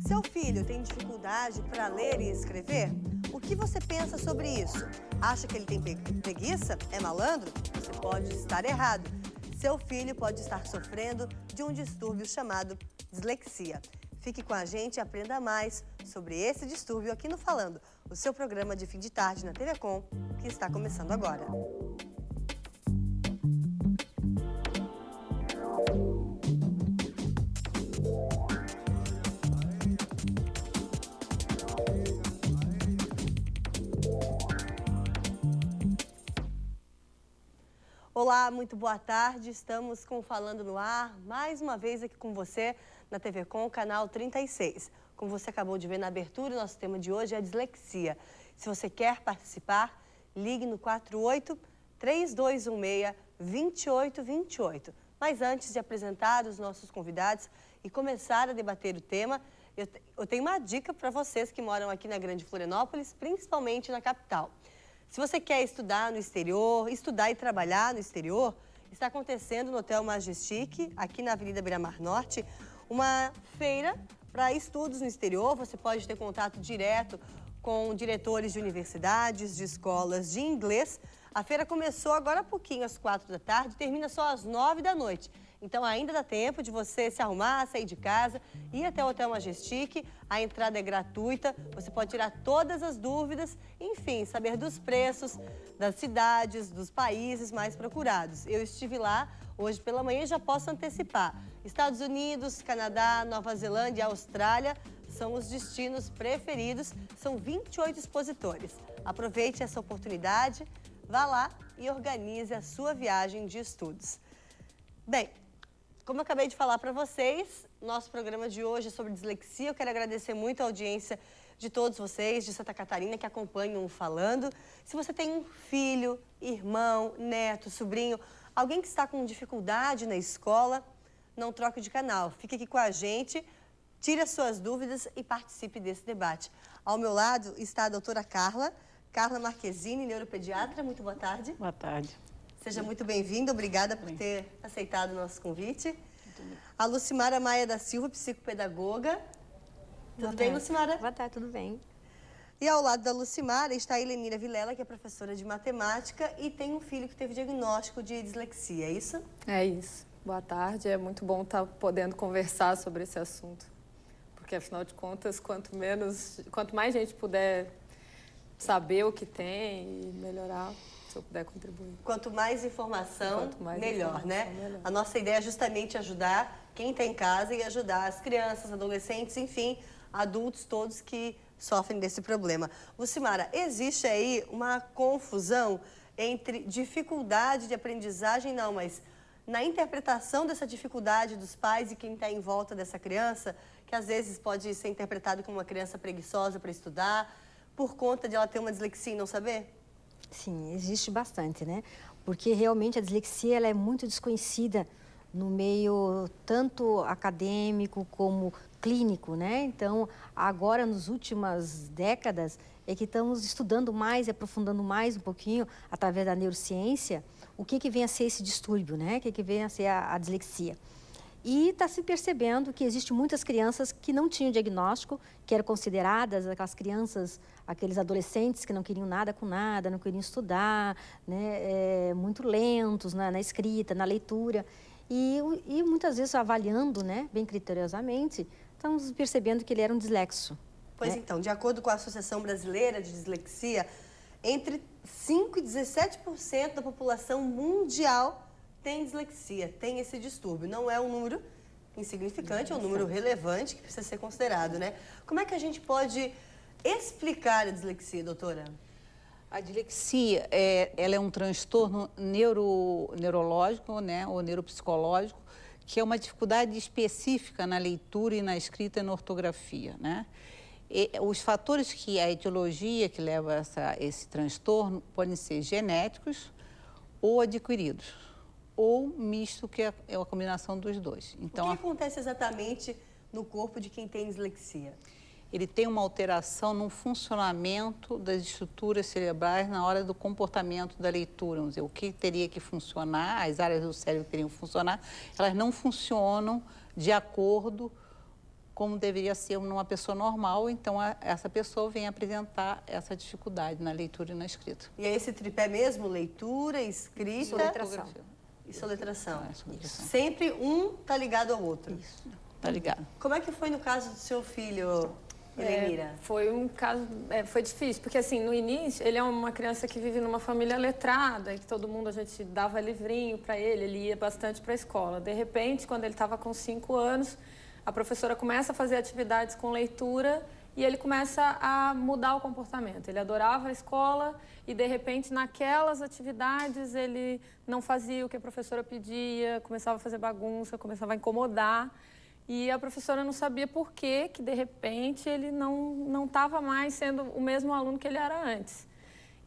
Seu filho tem dificuldade para ler e escrever? O que você pensa sobre isso? Acha que ele tem preguiça? É malandro? Você pode estar errado. Seu filho pode estar sofrendo de um distúrbio chamado dislexia. Fique com a gente e aprenda mais sobre esse distúrbio aqui no Falando, o seu programa de fim de tarde na TV Com, que está começando agora. Olá, muito boa tarde. Estamos com o Falando no Ar, mais uma vez aqui com você na TV Com, canal 36. Como você acabou de ver na abertura, o nosso tema de hoje é a dislexia. Se você quer participar, ligue no 48-3216-2828. Mas antes de apresentar os nossos convidados e começar a debater o tema, eu tenho uma dica para vocês que moram aqui na Grande Florianópolis, principalmente na capital. Se você quer estudar no exterior, estudar e trabalhar no exterior, está acontecendo no Hotel Majestic, aqui na Avenida Beira-Mar Norte, uma feira para estudos no exterior. Você pode ter contato direto com diretores de universidades, de escolas de inglês. A feira começou agora há pouquinho, às 4 da tarde, termina só às 9 da noite. Então ainda dá tempo de você se arrumar, sair de casa, ir até o Hotel Majestic. A entrada é gratuita, você pode tirar todas as dúvidas, enfim, saber dos preços, das cidades, dos países mais procurados. Eu estive lá hoje pela manhã e já posso antecipar. Estados Unidos, Canadá, Nova Zelândia e Austrália são os destinos preferidos. São 28 expositores. Aproveite essa oportunidade, vá lá e organize a sua viagem de estudos. Bem, como eu acabei de falar para vocês, nosso programa de hoje é sobre dislexia. Eu quero agradecer muito a audiência de todos vocês de Santa Catarina que acompanham o Falando. Se você tem um filho, irmão, neto, sobrinho, alguém que está com dificuldade na escola, não troque de canal. Fique aqui com a gente, tire as suas dúvidas e participe desse debate. Ao meu lado está a doutora Carla Marquezini, neuropediatra. Muito boa tarde. Boa tarde. Seja muito bem-vinda, obrigada por ter aceitado o nosso convite. A Lucimara Maia da Silva, psicopedagoga. Tudo bem, Lucimara? Boa tarde, tudo bem. E ao lado da Lucimara está a Helenira Vilela, que é professora de matemática e tem um filho que teve diagnóstico de dislexia, é isso? É isso. Boa tarde, é muito bom estar podendo conversar sobre esse assunto. Porque, afinal de contas, quanto mais gente puder saber o que tem e melhorar, se eu puder contribuir. Quanto mais informação, melhor, né? Melhor. A nossa ideia é justamente ajudar quem está em casa e ajudar as crianças, adolescentes, enfim, adultos todos que sofrem desse problema. Lucimara, existe aí uma confusão entre dificuldade de aprendizagem, não, mas na interpretação dessa dificuldade dos pais e quem está em volta dessa criança, que às vezes pode ser interpretado como uma criança preguiçosa para estudar, por conta de ela ter uma dislexia e não saber? Sim, existe bastante, né? Porque realmente a dislexia ela é muito desconhecida no meio tanto acadêmico como clínico, né? Então, agora, nas últimas décadas, é que estamos estudando mais e aprofundando mais um pouquinho, através da neurociência, o que vem a ser esse distúrbio, né? O que vem a ser a dislexia. E está se percebendo que existem muitas crianças que não tinham diagnóstico, que eram consideradas aquelas crianças, aqueles adolescentes que não queriam nada com nada, não queriam estudar, né, muito lentos na escrita, na leitura. E muitas vezes avaliando, né, bem criteriosamente, estamos percebendo que ele era um dislexo. Pois né? então, de acordo com a Associação Brasileira de Dislexia, entre 5% e 17% da população mundial tem dislexia, tem esse distúrbio. Não é um número insignificante, é um número relevante que precisa ser considerado, né? Como é que a gente pode explicar a dislexia, doutora? A dislexia, ela é um transtorno neurológico, né, ou neuropsicológico, que é uma dificuldade específica na leitura e na escrita e na ortografia, né? E os fatores a etiologia que leva a esse transtorno podem ser genéticos ou adquiridos, ou misto, que é a combinação dos dois. Então, o que acontece exatamente no corpo de quem tem dislexia? Ele tem uma alteração no funcionamento das estruturas cerebrais na hora do comportamento da leitura. Vamos dizer, o que teria que funcionar, as áreas do cérebro que teriam que funcionar, elas não funcionam de acordo como deveria ser numa pessoa normal, então essa pessoa vem apresentar essa dificuldade na leitura e na escrita. E é esse tripé mesmo? Leitura, escrita... Soletração. E soletração. Soletração. Sempre um tá ligado ao outro. Isso, tá ligado. Como é que foi no caso do seu filho, Helenira? Foi um caso, foi difícil, porque assim, no início, ele é uma criança que vive numa família letrada, e que todo mundo, a gente dava livrinho para ele ia bastante para a escola. De repente, quando ele estava com 5 anos, a professora começa a fazer atividades com leitura e ele começa a mudar o comportamento. Ele adorava a escola e, de repente, naquelas atividades, ele não fazia o que a professora pedia, começava a fazer bagunça, começava a incomodar. E a professora não sabia por que, de repente, ele não estava mais sendo o mesmo aluno que ele era antes.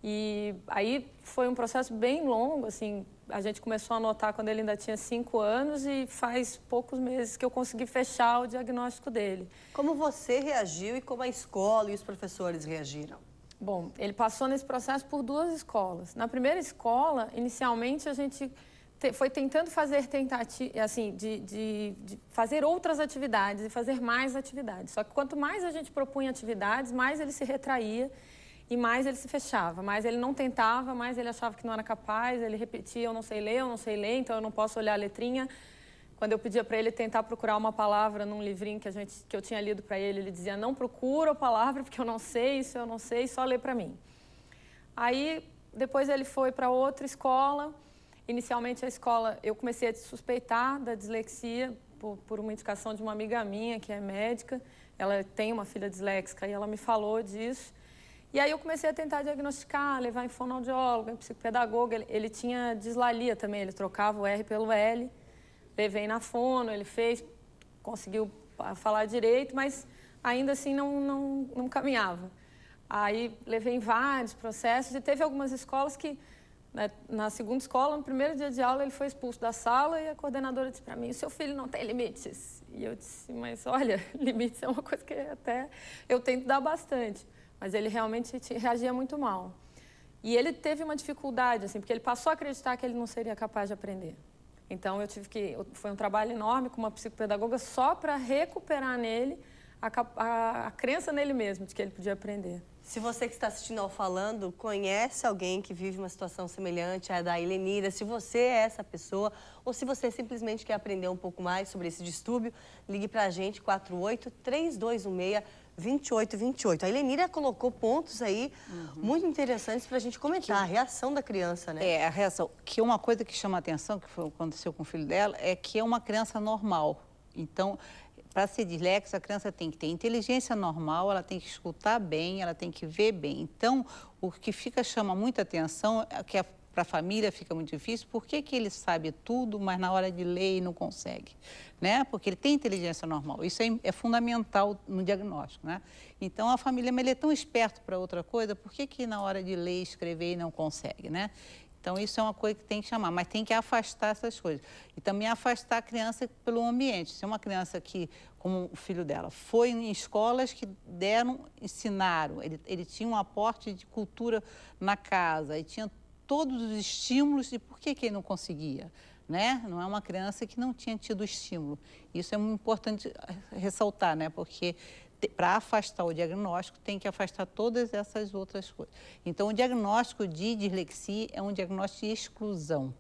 E aí foi um processo bem longo, assim, a gente começou a notar quando ele ainda tinha 5 anos e faz poucos meses que eu consegui fechar o diagnóstico dele. Como você reagiu e como a escola e os professores reagiram? Bom, ele passou nesse processo por 2 escolas. Na primeira escola, inicialmente, a gente foi tentando fazer assim, de fazer outras atividades e fazer mais atividades. Só que quanto mais a gente propunha atividades, mais ele se retraía e mais ele se fechava. Mais ele não tentava, mais ele achava que não era capaz, ele repetia, eu não sei ler, então eu não posso olhar a letrinha. Quando eu pedia para ele tentar procurar uma palavra num livrinho que eu tinha lido para ele, ele dizia, não procura a palavra porque eu não sei, isso eu não sei, só lê para mim. Aí, depois ele foi para outra escola. Inicialmente, a escola, eu comecei a suspeitar da dislexia por uma indicação de uma amiga minha, que é médica. Ela tem uma filha disléxica e ela me falou disso. E aí eu comecei a tentar diagnosticar, levar em fonoaudiólogo, em psicopedagogo. Ele tinha dislalia também, ele trocava o R pelo L. Levei na fono, ele fez, conseguiu falar direito, mas ainda assim não caminhava. Aí levei em vários processos e teve algumas escolas que, na segunda escola, no primeiro dia de aula, ele foi expulso da sala e a coordenadora disse para mim, o seu filho não tem limites. E eu disse, mas olha, limites é uma coisa que até eu tento dar bastante. Mas ele realmente reagia muito mal. E ele teve uma dificuldade, assim, porque ele passou a acreditar que ele não seria capaz de aprender. Então, foi um trabalho enorme com uma psicopedagoga só para recuperar nele a crença nele mesmo, de que ele podia aprender. Se você que está assistindo ao Falando conhece alguém que vive uma situação semelhante à da Helenira, se você é essa pessoa ou se você simplesmente quer aprender um pouco mais sobre esse distúrbio, ligue para a gente, 48-3216-2828. A Helenira colocou pontos aí muito interessantes para a gente comentar, a reação da criança, né? A reação. Que uma coisa que chama a atenção, que aconteceu com o filho dela, é que é uma criança normal. Então, para ser disléxica, a criança tem que ter inteligência normal, ela tem que escutar bem, ela tem que ver bem. Então, o que chama muita atenção é que para a família fica muito difícil. Por que ele sabe tudo, mas na hora de ler não consegue? Né? Porque ele tem inteligência normal. Isso é fundamental no diagnóstico. Né? Então, a família, mas ele é tão esperto para outra coisa, por que na hora de ler e escrever não consegue? Né? Então, isso é uma coisa que tem que chamar, mas tem que afastar essas coisas. E também afastar a criança pelo ambiente. Se é uma criança que, como o filho dela, foi em escolas que ensinaram, ele tinha um aporte de cultura na casa, e tinha todos os estímulos, e por que ele não conseguia? Né? Não é uma criança que não tinha tido estímulo. Isso é muito importante ressaltar, né? Porque para afastar o diagnóstico, tem que afastar todas essas outras coisas. Então, o diagnóstico de dislexia é um diagnóstico de exclusão.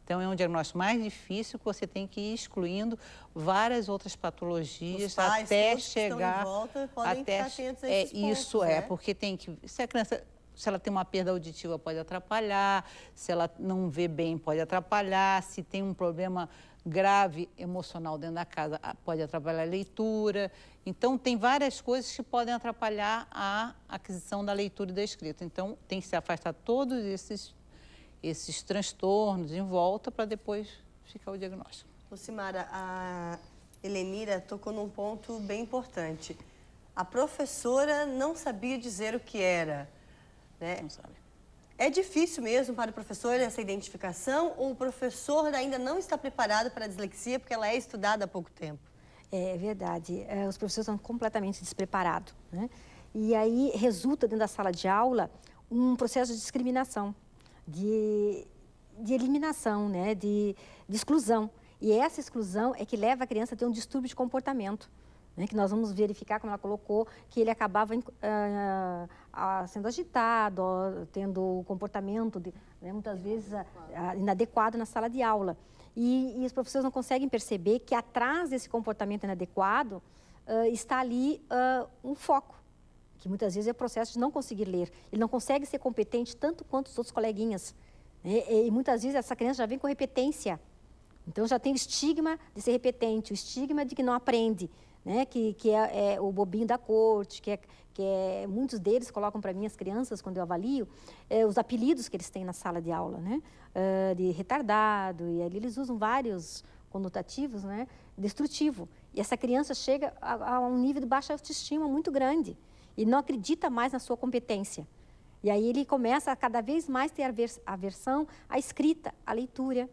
Então, é um diagnóstico mais difícil, que você tem que ir excluindo várias outras patologias até chegar... Os pais que estão em volta podem ficar atentos a esses pontos, isso né? porque tem que... Se a criança... Se ela tem uma perda auditiva, pode atrapalhar. Se ela não vê bem, pode atrapalhar. Se tem um problema grave emocional dentro da casa, pode atrapalhar a leitura. Então, tem várias coisas que podem atrapalhar a aquisição da leitura e da escrita. Então, tem que se afastar todos esses transtornos em volta para depois ficar o diagnóstico. Lucimara, a Helenira tocou num ponto bem importante. A professora não sabia dizer o que era, né? Não sabe. É difícil mesmo para o professor essa identificação ou o professor ainda não está preparado para a dislexia porque ela é estudada há pouco tempo? É verdade. Os professores estão completamente despreparados, né? E aí resulta dentro da sala de aula um processo de discriminação, de eliminação, né? de exclusão. E essa exclusão é que leva a criança a ter um distúrbio de comportamento, né, que nós vamos verificar, como ela colocou, que ele acabava sendo agitado, tendo comportamento, né, muitas vezes inadequado na sala de aula. E os professores não conseguem perceber que atrás desse comportamento inadequado está ali um foco, que muitas vezes é o processo de não conseguir ler. Ele não consegue ser competente tanto quanto os outros coleguinhas. E muitas vezes essa criança já vem com repetência. Então já tem o estigma de ser repetente, o estigma de que não aprende, né? que é o bobinho da corte, muitos deles colocam para mim, as crianças, quando eu avalio, os apelidos que eles têm na sala de aula, né? De retardado, e ali eles usam vários conotativos, né? Destrutivo. E essa criança chega a um nível de baixa autoestima muito grande e não acredita mais na sua competência. E aí ele começa a cada vez mais ter aversão à escrita, à leitura.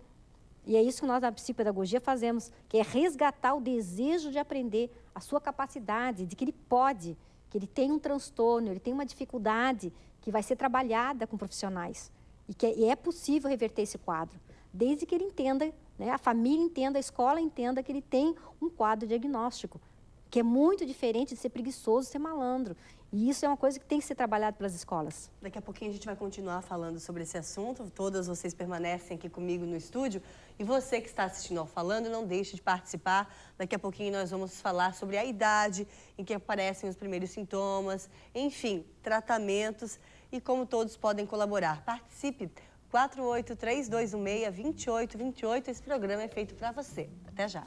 E é isso que nós, na psicopedagogia, fazemos, que é resgatar o desejo de aprender, a sua capacidade, de que ele pode, que ele tem um transtorno, ele tem uma dificuldade que vai ser trabalhada com profissionais. E é possível reverter esse quadro, desde que ele entenda, né, a família entenda, a escola entenda que ele tem um quadro diagnóstico, que é muito diferente de ser preguiçoso, ser malandro. E isso é uma coisa que tem que ser trabalhada pelas escolas. Daqui a pouquinho a gente vai continuar falando sobre esse assunto. Todas vocês permanecem aqui comigo no estúdio. E você que está assistindo ao Falando, não deixe de participar. Daqui a pouquinho nós vamos falar sobre a idade em que aparecem os primeiros sintomas, enfim, tratamentos e como todos podem colaborar. Participe! 483216-2828. Esse programa é feito para você. Até já!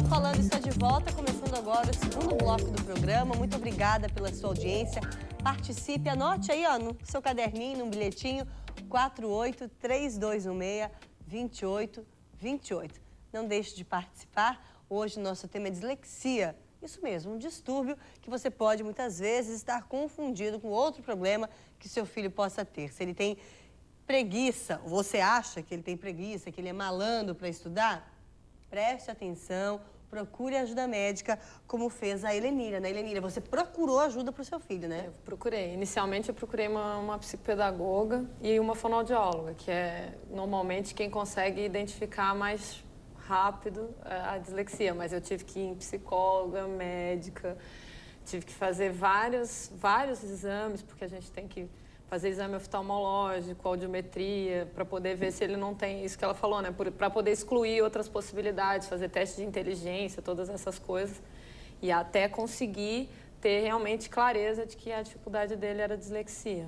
Falando está de volta, começando agora o segundo bloco do programa. Muito obrigada pela sua audiência. Participe, anote aí no seu caderninho, num bilhetinho, 483216-2828. Não deixe de participar. Hoje o nosso tema é dislexia. Isso mesmo, um distúrbio que você pode muitas vezes estar confundido com outro problema que seu filho possa ter. Se ele tem preguiça, ou você acha que ele tem preguiça, que ele é malandro para estudar, preste atenção, procure ajuda médica, como fez a Helenira, né? Helenira, você procurou ajuda para o seu filho, né? Eu procurei. Inicialmente, eu procurei uma psicopedagoga e uma fonoaudióloga, que é normalmente quem consegue identificar mais rápido a dislexia. Mas eu tive que ir em psicóloga, médica, tive que fazer vários exames, porque a gente tem que fazer exame oftalmológico, audiometria, para poder ver se ele não tem isso que ela falou, né? Para poder excluir outras possibilidades, fazer teste de inteligência, todas essas coisas. E até conseguir ter realmente clareza de que a dificuldade dele era dislexia.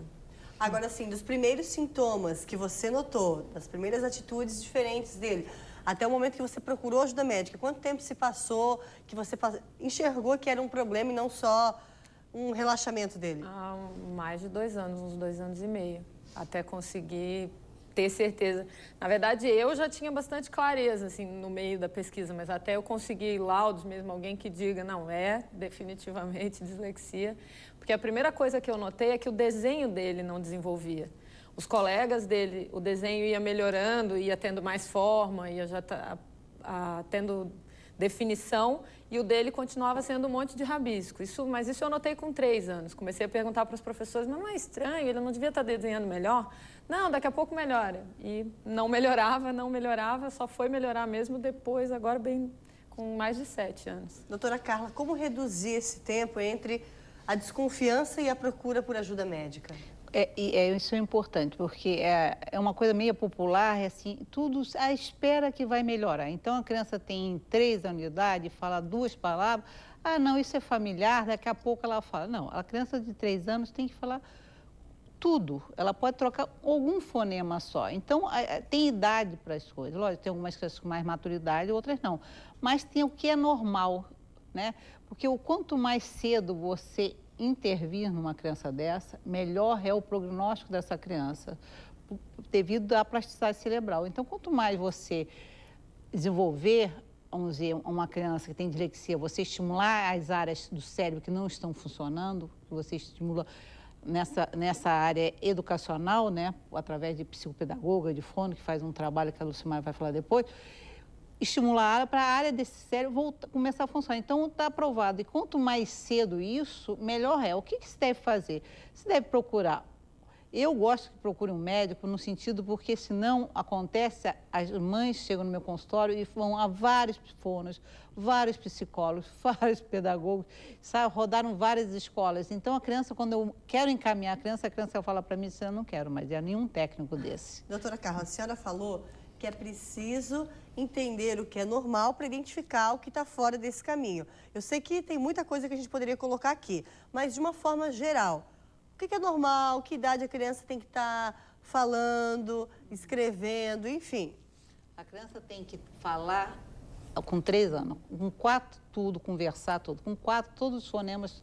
Agora, assim, dos primeiros sintomas que você notou, das primeiras atitudes diferentes dele, até o momento que você procurou ajuda médica, quanto tempo se passou que você enxergou que era um problema e não só um relaxamento dele? Há mais de 2 anos, uns 2 anos e meio, até conseguir ter certeza. Na verdade, eu já tinha bastante clareza, assim, no meio da pesquisa, mas até eu conseguir laudos mesmo, alguém que diga, não, é definitivamente dislexia, porque a primeira coisa que eu notei é que o desenho dele não desenvolvia. Os colegas dele, o desenho ia melhorando, ia tendo mais forma, ia já tendo definição, e o dele continuava sendo um monte de rabisco. Mas isso eu notei com 3 anos. Comecei a perguntar para os professores, mas não é estranho, ele não devia estar desenhando melhor? Não, daqui a pouco melhora. E não melhorava, só foi melhorar mesmo depois, agora bem com mais de 7 anos. Doutora Carla, como reduzir esse tempo entre a desconfiança e a procura por ajuda médica? Isso é importante, porque é uma coisa meio popular, assim, tudo à espera que vai melhorar. Então, a criança tem 3 anos de idade, fala 2 palavras, não, isso é familiar, daqui a pouco ela fala. Não, a criança de 3 anos tem que falar tudo, ela pode trocar algum fonema só. Então, tem idade para as coisas. Lógico, tem algumas crianças com mais maturidade, outras não. Mas tem o que é normal, né? Porque quanto mais cedo você intervir numa criança dessa, melhor é o prognóstico dessa criança, devido à plasticidade cerebral. Então, quanto mais você desenvolver, vamos dizer, uma criança que tem dislexia, você estimular as áreas do cérebro que não estão funcionando, que você estimula nessa área educacional, né, através de psicopedagoga, de fono, que faz um trabalho que a Lucimar vai falar depois, estimular para a área desse cérebro começar a funcionar. Então, está aprovado. E quanto mais cedo isso, melhor é. O que se deve fazer? Se deve procurar. Eu gosto que procure um médico no sentido porque, senão, acontece, as mães chegam no meu consultório e vão a vários fonos, vários psicólogos, vários pedagogos, sabe? Rodaram várias escolas. Então, a criança, quando eu quero encaminhar a criança fala para mim, eu não quero mais, é nenhum técnico desse. Doutora Carla, a senhora falou que é preciso entender o que é normal para identificar o que está fora desse caminho. Eu sei que tem muita coisa que a gente poderia colocar aqui, mas de uma forma geral, o que é normal, que idade a criança tem que estar falando, escrevendo, enfim? A criança tem que falar com 3 anos, com 4 tudo, conversar tudo, com 4 todos os fonemas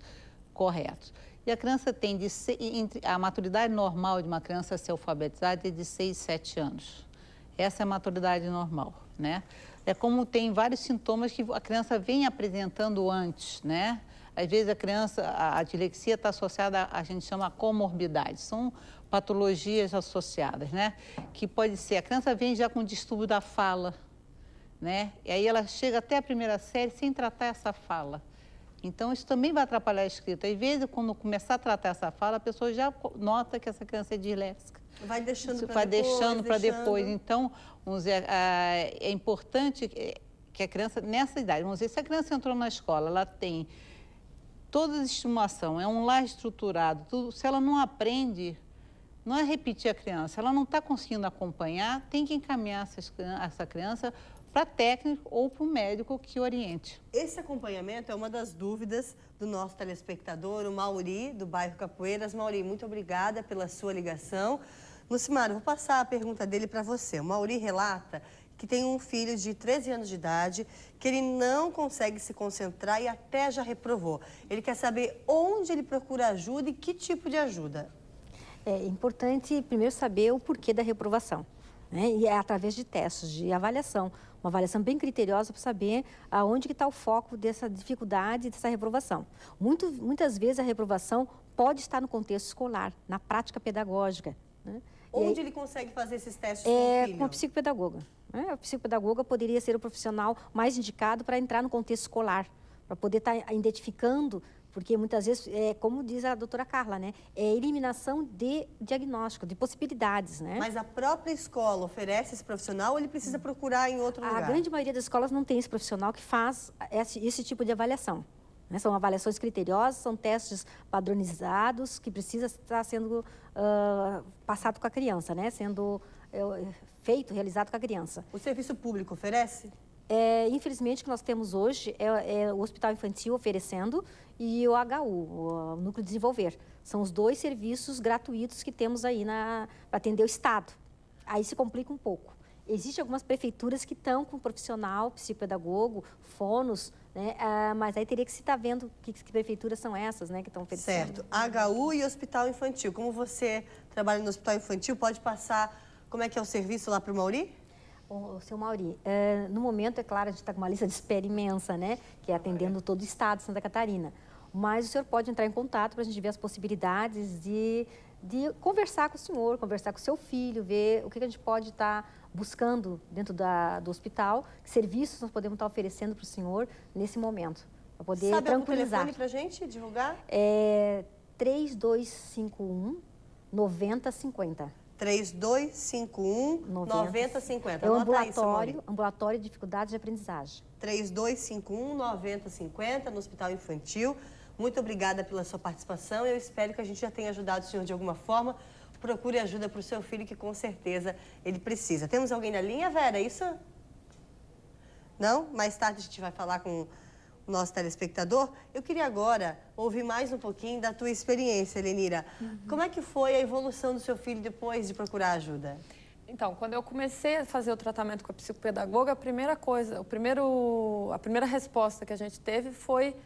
corretos. E a criança tem de ser, a maturidade normal de uma criança a ser alfabetizada é de 6, 7 anos. Essa é a maturidade normal, né? É como tem vários sintomas que a criança vem apresentando antes, né? Às vezes a dislexia está associada a gente chama comorbidade, são patologias associadas, né? Que pode ser, a criança vem já com distúrbio da fala, né? E aí ela chega até a primeira série sem tratar essa fala. Então, isso também vai atrapalhar a escrita. Às vezes, quando começar a tratar essa fala, a pessoa já nota que essa criança é disléxica. Vai deixando para vai depois. Deixando para depois. Então, vamos dizer, é importante que a criança, nessa idade, vamos dizer, se a criança entrou na escola, ela tem toda a estimulação, é um lar estruturado, tudo, se ela não aprende, não é repetir a criança, ela não está conseguindo acompanhar, tem que encaminhar essa criança para técnico ou para o médico que oriente. Esse acompanhamento é uma das dúvidas do nosso telespectador, o Mauri, do bairro Capoeiras. Mauri, muito obrigada pela sua ligação. Lucimar, vou passar a pergunta dele para você. O Mauri relata que tem um filho de 13 anos de idade, que ele não consegue se concentrar e até já reprovou. Ele quer saber onde ele procura ajuda e que tipo de ajuda. É importante primeiro saber o porquê da reprovação, né? E é através de testes de avaliação, uma avaliação bem criteriosa para saber aonde que está o foco dessa dificuldade, dessa reprovação. Muitas vezes a reprovação pode estar no contexto escolar, na prática pedagógica, né? Onde ele consegue fazer esses testes com o filho? Com a psicopedagoga. A psicopedagoga poderia ser o profissional mais indicado para entrar no contexto escolar, para poder estar identificando, porque muitas vezes, como diz a doutora Carla, né, é eliminação de diagnóstico, de possibilidades, né? Mas a própria escola oferece esse profissional ou ele precisa procurar em outro lugar? A grande maioria das escolas não tem esse profissional que faz esse tipo de avaliação, né? São avaliações criteriosas, são testes padronizados que precisa estar sendo passado com a criança, né? Sendo realizado com a criança. O serviço público oferece? Infelizmente, o que nós temos hoje é o Hospital Infantil oferecendo e o HU, o Núcleo Desenvolver. São os 2 serviços gratuitos que temos aí para atender o Estado. Aí se complica um pouco. Existem algumas prefeituras que estão com profissional, psicopedagogo, fonos, né? Mas aí teria que se estar vendo que prefeituras são essas, né, que estão oferecendo. Certo. HU e Hospital Infantil. Como você trabalha no Hospital Infantil, pode passar como é que é o serviço lá para o Mauri? Seu Mauri, no momento, é claro, a gente está com uma lista de espera imensa, né, que é atendendo todo o estado de Santa Catarina. Mas o senhor pode entrar em contato para a gente ver as possibilidades de conversar com o senhor, conversar com o seu filho, ver o que a gente pode estar buscando dentro do hospital, que serviços nós podemos estar oferecendo para o senhor nesse momento, para poder tranquilizar. Sabe o telefone para a gente divulgar? 3251 9050. 3251-9050. É o ambulatório de dificuldades de aprendizagem. 3251-9050, no Hospital Infantil. Muito obrigada pela sua participação. Eu espero que a gente já tenha ajudado o senhor de alguma forma. Procure ajuda para o seu filho, que com certeza ele precisa. Temos alguém na linha, Vera? É isso? Não? Mais tarde a gente vai falar com o nosso telespectador. Eu queria agora ouvir mais um pouquinho da tua experiência, Helenira. Como é que foi a evolução do seu filho depois de procurar ajuda? Então, quando eu comecei a fazer o tratamento com a psicopedagoga, a primeira resposta que a gente teve foi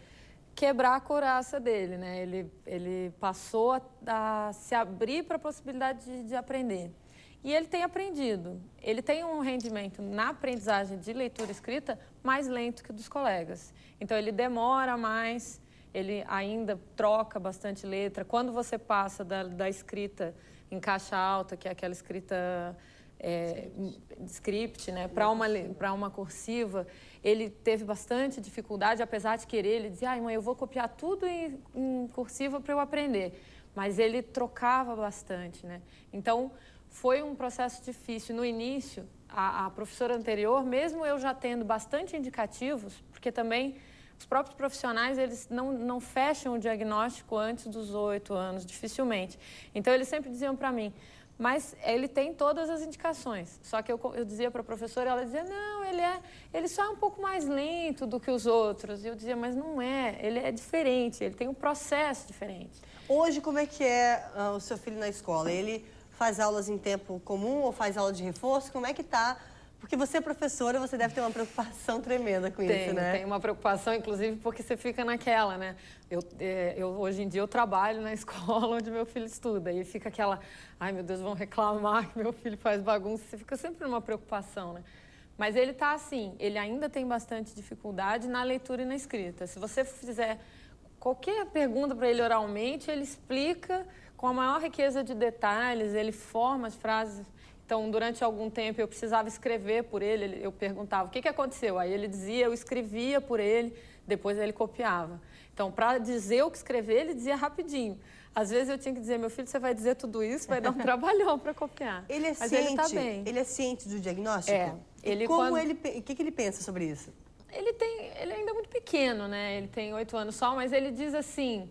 quebrar a couraça dele, né? Ele passou a se abrir para a possibilidade de aprender. E ele tem aprendido. Ele tem um rendimento na aprendizagem de leitura e escrita mais lento que o dos colegas. Então, ele demora mais, ele ainda troca bastante letra. Quando você passa da escrita em caixa alta, que é aquela escrita script, né, para uma cursiva, ele teve bastante dificuldade, apesar de querer. Ele dizia, ai, mãe, eu vou copiar tudo em cursiva para eu aprender. Mas ele trocava bastante, né? Então, foi um processo difícil. No início, a professora anterior, mesmo eu já tendo bastante indicativos, porque também os próprios profissionais, eles não fecham o diagnóstico antes dos 8 anos, dificilmente. Então, eles sempre diziam para mim, mas ele tem todas as indicações. Só que eu dizia para a professora, ela dizia, não, ele só é um pouco mais lento do que os outros. E eu dizia, mas não é, ele é diferente, ele tem um processo diferente. Hoje, como é que é o seu filho na escola? Ele faz aulas em tempo comum ou faz aula de reforço? Como é que tá? Porque você é professora, você deve ter uma preocupação tremenda com isso, né? Tem uma preocupação, inclusive, porque você fica naquela, né? Hoje em dia, eu trabalho na escola onde meu filho estuda. E fica aquela, ai, meu Deus, vão reclamar que meu filho faz bagunça. Você fica sempre numa preocupação, né? Mas ele tá assim, ele ainda tem bastante dificuldade na leitura e na escrita. Se você fizer qualquer pergunta para ele oralmente, ele explica com a maior riqueza de detalhes, ele forma as frases. Então, durante algum tempo, eu precisava escrever por ele, eu perguntava o que aconteceu. Aí ele dizia, eu escrevia por ele, depois ele copiava. Então, para dizer o que escrever, ele dizia rapidinho. Às vezes eu tinha que dizer, meu filho, você vai dizer tudo isso, vai dar um trabalhão para copiar. Ele é Mas ciente, ele está bem. Ele é ciente do diagnóstico? É. O que ele pensa sobre isso? Ele ainda é muito pequeno, né? Ele tem 8 anos só, mas ele diz assim,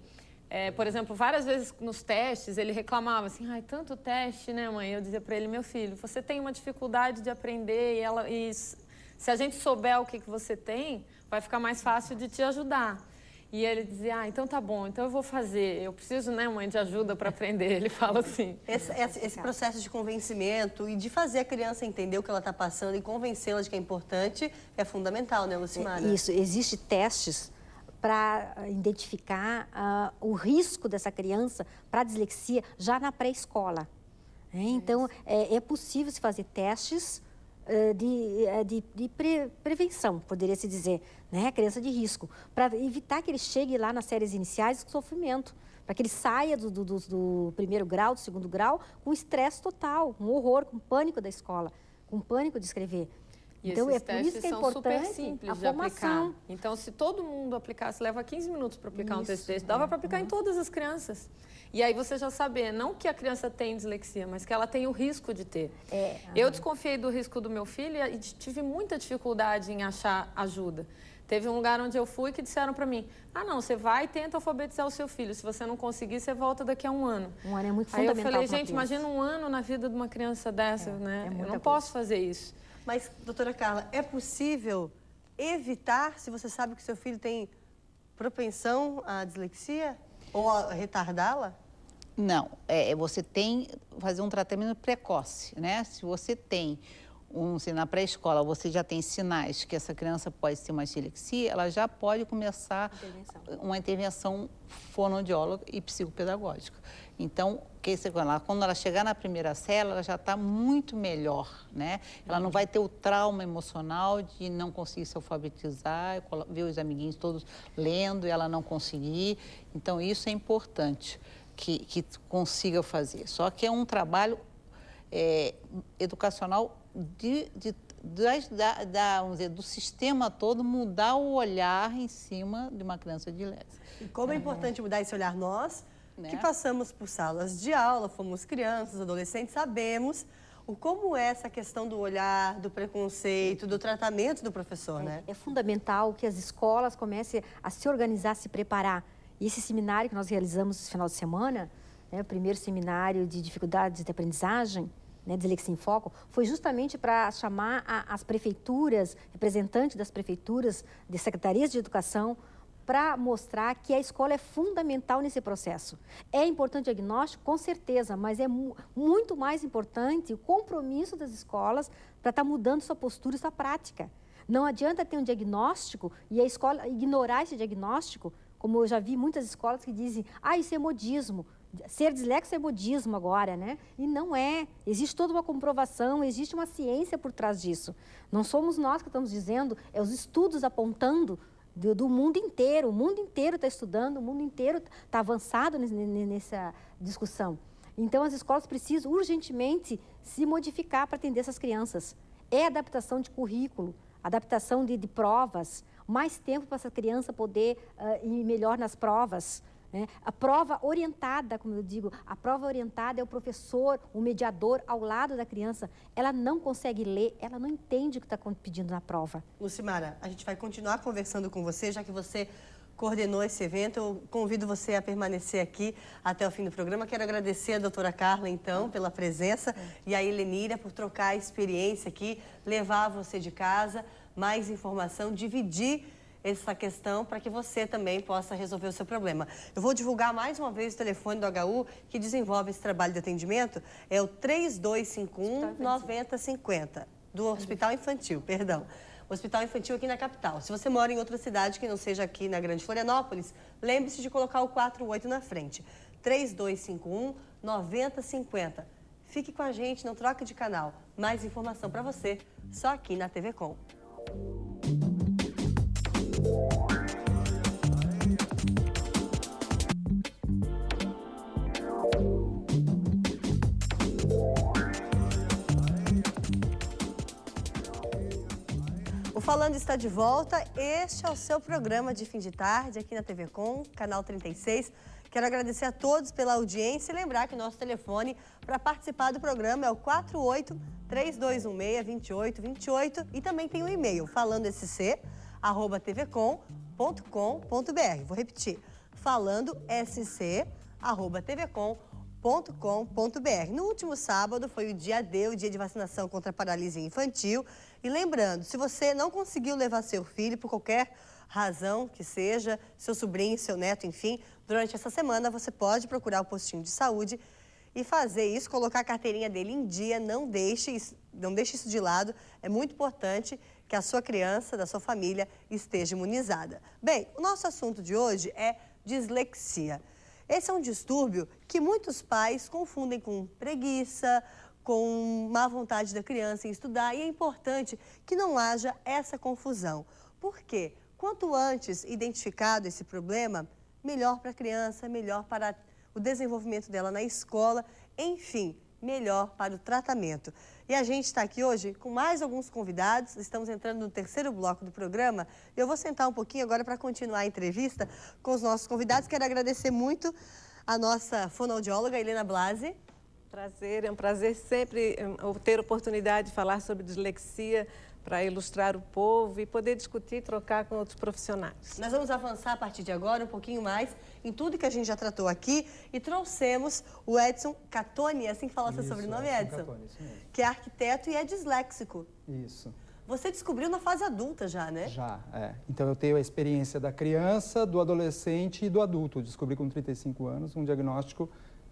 por exemplo, várias vezes nos testes, ele reclamava assim, ai, tanto teste, né, mãe? Eu dizia para ele, meu filho, você tem uma dificuldade de aprender e se a gente souber o que você tem, vai ficar mais fácil de te ajudar. E ele dizia, ah, então tá bom, então eu vou fazer. Eu preciso, né, mãe, de ajuda para aprender. Ele fala assim. Esse processo de convencimento e de fazer a criança entender o que ela está passando e convencê-la de que é importante é fundamental, né, Lucimara? Isso, existem testes para identificar o risco dessa criança para dislexia já na pré-escola. Então, é possível se fazer testes de prevenção, poderia-se dizer, né? Criança de risco, para evitar que ele chegue lá nas séries iniciais com sofrimento, para que ele saia do primeiro grau, do segundo grau, com estresse total, com horror, com pânico da escola, com pânico de escrever. E então, esses é por isso que é são super importante simples a de formação. aplicar. Então, se todo mundo aplicasse, leva 15 minutos para aplicar um teste, dava para aplicar em todas as crianças. E aí você já saber, não que a criança tem dislexia, mas que ela tem o risco de ter. Eu desconfiei do risco do meu filho e tive muita dificuldade em achar ajuda. Teve um lugar onde eu fui que disseram para mim, ah, não, você vai e tenta alfabetizar o seu filho. Se você não conseguir, você volta daqui a um ano. Um ano é muito Aí eu fundamental. falei, gente, imagina um ano na vida de uma criança dessa, né? Eu não posso fazer isso. Mas, doutora Carla, é possível evitar, se você sabe que seu filho tem propensão à dislexia ou a retardá-la? Não, você tem que fazer um tratamento precoce, né? Se você tem, se na pré-escola você já tem sinais que essa criança pode ter uma dislexia, ela já pode começar uma intervenção fonoaudióloga e psicopedagógica. Então, quando ela chegar na primeira série, ela já está muito melhor, né? Ela não vai ter o trauma emocional de não conseguir se alfabetizar, ver os amiguinhos todos lendo e ela não conseguir. Então, isso é importante que consiga fazer. Só que é um trabalho educacional vamos dizer, do sistema todo, mudar o olhar em cima de uma criança disléxica. E como é importante mudar esse olhar nós, que passamos por salas de aula, fomos crianças, adolescentes, sabemos como é essa questão do olhar, do preconceito, do tratamento do professor, né? É fundamental que as escolas comecem a se organizar, a se preparar. E esse seminário que nós realizamos esse final de semana, o primeiro seminário de dificuldades de aprendizagem, Dislexia em Foco, foi justamente para chamar as prefeituras, representantes das prefeituras, de secretarias de educação, para mostrar que a escola é fundamental nesse processo. É importante o diagnóstico, com certeza, mas é muito mais importante o compromisso das escolas para estar mudando sua postura e sua prática. Não adianta ter um diagnóstico e a escola ignorar esse diagnóstico, como eu já vi muitas escolas que dizem, isso é modismo. Ser disléxico é modismo agora, né? E não é. Existe toda uma comprovação, existe uma ciência por trás disso. Não somos nós que estamos dizendo, é os estudos apontando do mundo inteiro. O mundo inteiro está estudando, o mundo inteiro está avançado nessa discussão. Então, as escolas precisam urgentemente se modificar para atender essas crianças. É adaptação de currículo, adaptação de provas, mais tempo para essa criança poder ir melhor nas provas. Né? A prova orientada, como eu digo, a prova orientada é o professor, o mediador ao lado da criança. Ela não consegue ler, ela não entende o que está pedindo na prova. Lucimara, a gente vai continuar conversando com você, já que você coordenou esse evento. Eu convido você a permanecer aqui até o fim do programa. Quero agradecer a doutora Carla, então, pela presença e a Helenira por trocar a experiência aqui, levar você de casa, mais informação, dividir essa questão para que você também possa resolver o seu problema. Eu vou divulgar mais uma vez o telefone do HU que desenvolve esse trabalho de atendimento, é o 3251-9050, do Hospital Infantil, perdão. Hospital Infantil aqui na capital. Se você mora em outra cidade que não seja aqui na Grande Florianópolis, lembre-se de colocar o 48 na frente. 3251-9050. Fique com a gente, não troque de canal. Mais informação para você, só aqui na TV Com. O Falando está de volta. Este é o seu programa de fim de tarde aqui na TV Com, canal 36. Quero agradecer a todos pela audiência e lembrar que o nosso telefone para participar do programa é o 48-3216-2828 e também tem o e-mail falandosc@tvcom.com.br. Vou repetir, falandosc@tvcom.com.br. No último sábado foi o dia D, o dia de vacinação contra a paralisia infantil. E lembrando, se você não conseguiu levar seu filho por qualquer razão que seja, seu sobrinho, seu neto, enfim, durante essa semana você pode procurar o postinho de saúde e fazer isso, colocar a carteirinha dele em dia, não deixe isso de lado. É muito importante que a sua criança, da sua família, esteja imunizada. Bem, o nosso assunto de hoje é dislexia. Esse é um distúrbio que muitos pais confundem com preguiça, com má vontade da criança em estudar, e é importante que não haja essa confusão. Por quê? Quanto antes identificado esse problema, melhor para a criança, melhor para o desenvolvimento dela na escola, enfim, melhor para o tratamento. E a gente está aqui hoje com mais alguns convidados, estamos entrando no terceiro bloco do programa. Eu vou sentar um pouquinho agora para continuar a entrevista com os nossos convidados. Quero agradecer muito a nossa fonoaudióloga, Helena Blasi. Prazer, é um prazer sempre ter a oportunidade de falar sobre dislexia para ilustrar o povo e poder discutir e trocar com outros profissionais. Nós vamos avançar a partir de agora um pouquinho mais em tudo que a gente já tratou aqui e trouxemos o Edson Catoni, assim que fala seu sobrenome, Edson? Catoni, isso mesmo. Que é arquiteto e é disléxico. Isso. Você descobriu na fase adulta já, né? Já, é. Então eu tenho a experiência da criança, do adolescente e do adulto. Eu descobri com 35 anos um diagnóstico.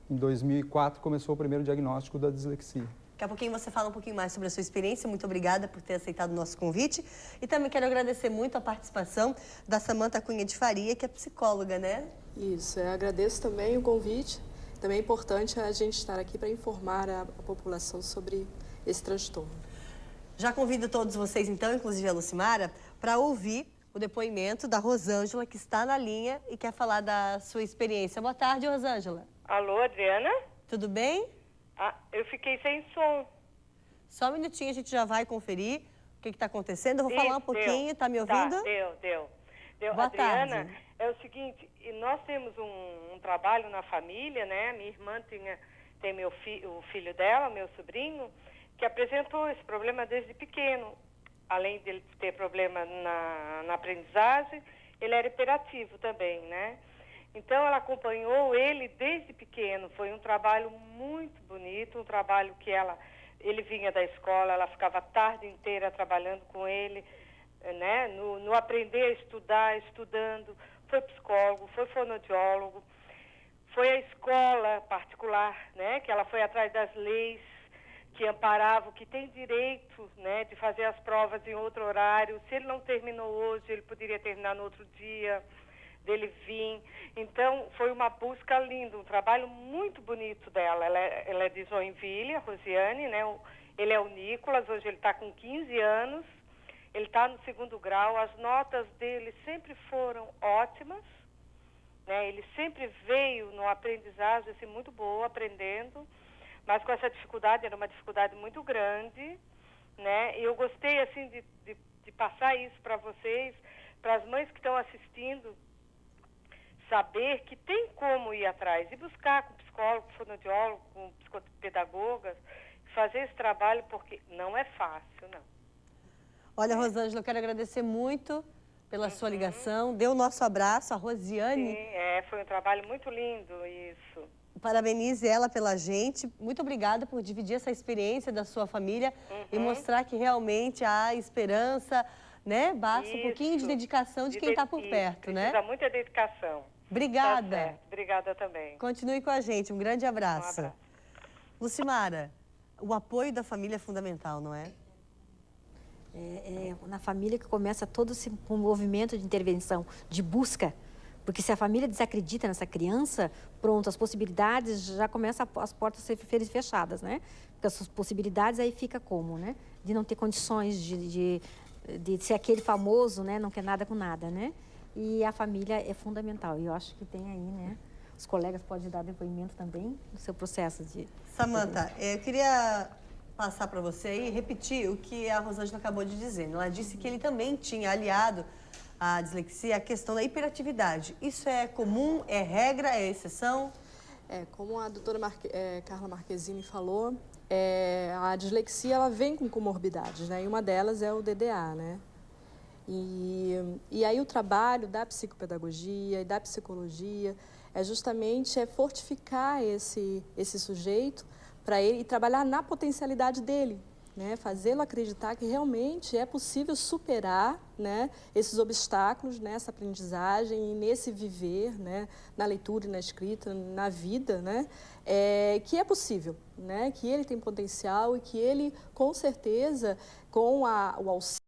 Em 2004 começou o primeiro diagnóstico da dislexia. Daqui a pouquinho você fala um pouquinho mais sobre a sua experiência. Muito obrigada por ter aceitado o nosso convite. E também quero agradecer muito a participação da Samanta Cunha de Faria, que é psicóloga, né? Isso, eu agradeço também o convite. Também é importante a gente estar aqui para informar a população sobre esse transtorno. Já convido todos vocês, então, inclusive a Lucimara, para ouvir o depoimento da Rosângela, que está na linha e quer falar da sua experiência. Boa tarde, Rosângela. Alô, Adriana? Tudo bem? Ah, eu fiquei sem som. Só um minutinho, a gente já vai conferir o que está acontecendo. Eu vou falar um pouquinho, tá me ouvindo? Tá, deu. Boa Adriana, tarde. É o seguinte, nós temos um trabalho na família, né? Minha irmã tem o filho dela, meu sobrinho, que apresentou esse problema desde pequeno. Além dele ter problema na aprendizagem, ele era hiperativo também, né? Então, ela acompanhou ele desde pequeno. Foi um trabalho muito bonito, um trabalho que ele vinha da escola, ela ficava a tarde inteira trabalhando com ele, né? No aprender a estudar, estudando. Foi psicólogo, foi fonoaudiólogo, foi a escola particular, né? Que ela foi atrás das leis que amparavam, que tem direito, né, de fazer as provas em outro horário. Se ele não terminou hoje, ele poderia terminar no outro dia, dele vir. Então, foi uma busca linda, um trabalho muito bonito dela. Ela é de Joinville, a Rosiane, né? Ele é o Nicolas, hoje ele está com 15 anos, ele está no 2º grau, as notas dele sempre foram ótimas, né? Ele sempre veio numa aprendizagem assim, muito boa, aprendendo, mas com essa dificuldade, era uma dificuldade muito grande, né? E eu gostei assim de passar isso para vocês, para as mães que estão assistindo, saber que tem como ir atrás e buscar com psicólogo, fonoaudiólogo, com psicopedagogas, fazer esse trabalho, porque não é fácil, não. Olha, Rosângela, eu quero agradecer muito pela sua ligação. Dê o nosso abraço, a Rosiane. Sim, foi um trabalho muito lindo isso. Parabenize ela pela gente. Muito obrigada por dividir essa experiência da sua família e mostrar que realmente há esperança, né? Basta um pouquinho de dedicação de quem está por perto, né? Precisa muita dedicação. Obrigada. Tá certo. Obrigada também. Continue com a gente. Um grande abraço. Um abraço. Lucimara, o apoio da família é fundamental, não é? É na família que começa todo esse movimento de intervenção, de busca. Porque se a família desacredita nessa criança, pronto, as possibilidades já começam as portas a ser fechadas, né? Porque as possibilidades aí fica como, né? De não ter condições de ser aquele famoso, né? Não quer nada com nada, né? E a família é fundamental. E eu acho que tem aí, né? Os colegas podem dar depoimento também no seu processo de... Samantha, eu queria passar para você e repetir o que a Rosângela acabou de dizer. Ela disse que ele também tinha aliado à dislexia a questão da hiperatividade. Isso é comum, é regra, é exceção? Como a doutora Carla Marquezine falou, a dislexia ela vem com comorbidades, né? E uma delas é o DDA, né? E aí o trabalho da psicopedagogia e da psicologia é justamente fortificar esse sujeito para ele e trabalhar na potencialidade dele, né? Fazê-lo acreditar que realmente é possível superar, né, esses obstáculos nessa aprendizagem e nesse viver, né, na leitura e na escrita, na vida, né, que é possível, né, que ele tem potencial e que ele, com certeza, com o auxílio